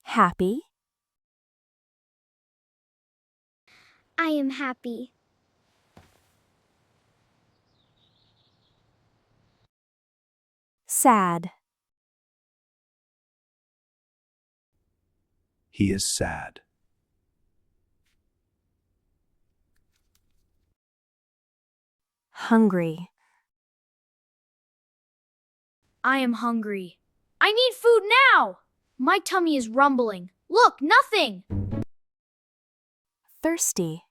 Happy. I am happy. Sad. He is sad. Hungry. I am hungry. I need food now! My tummy is rumbling. Look, nothing! Thirsty.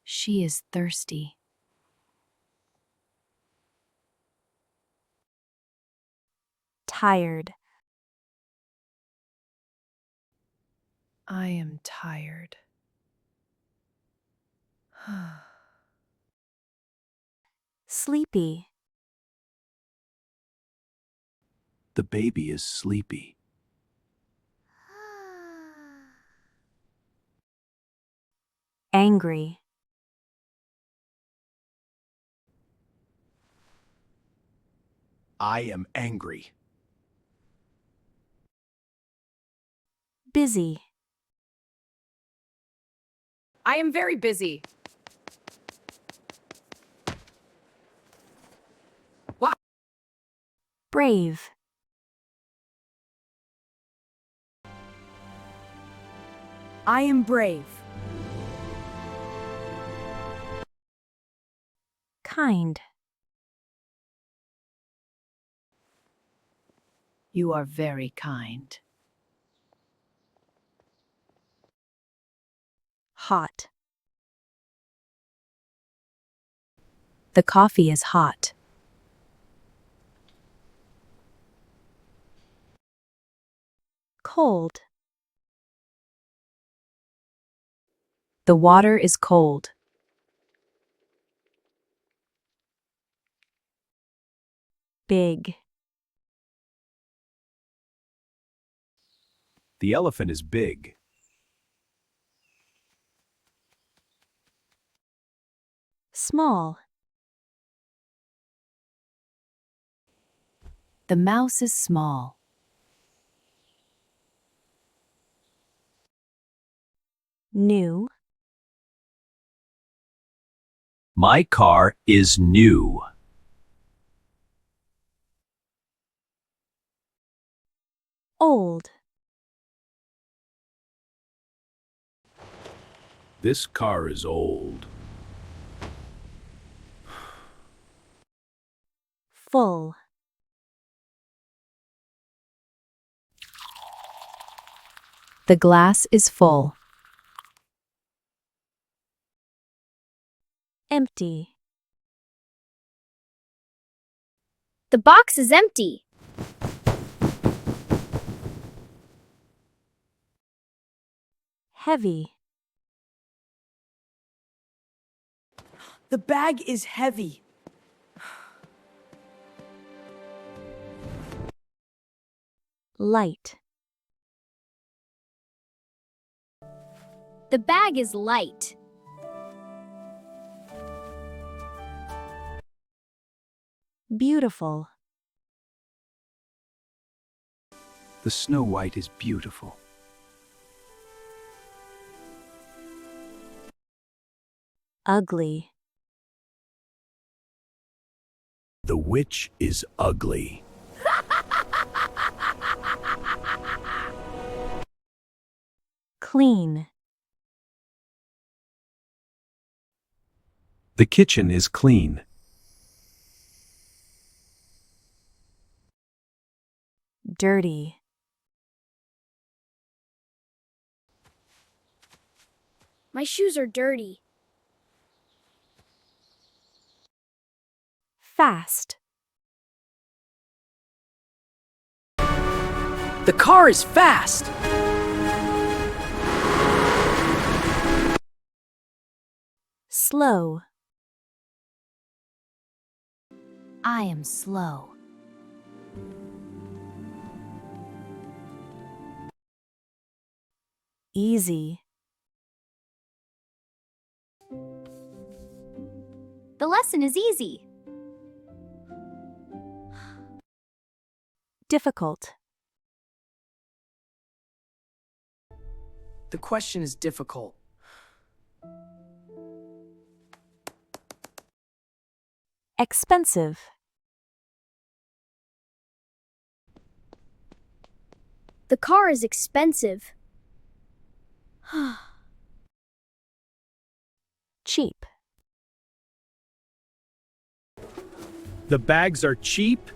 She is thirsty. Tired. I am tired. Sleepy. The baby is sleepy. Angry. I am angry. Busy. I am very busy. Brave. I am brave. Kind. You are very kind. Hot. The coffee is hot. Cold. The water is cold. Big. The elephant is big. Small. The mouse is small. New. My car is new. Old. This car is old. Full. The glass is full. Empty. The box is empty. Heavy. The bag is heavy. Light. The bag is light. Beautiful. The Snow White is beautiful. Ugly. The witch is ugly. Clean. The kitchen is clean. Dirty. My shoes are dirty. Fast. The car is fast. Slow. I am slow. Easy. The lesson is easy. Difficult. The question is difficult. Expensive. The car is expensive. Cheap. The bags are cheap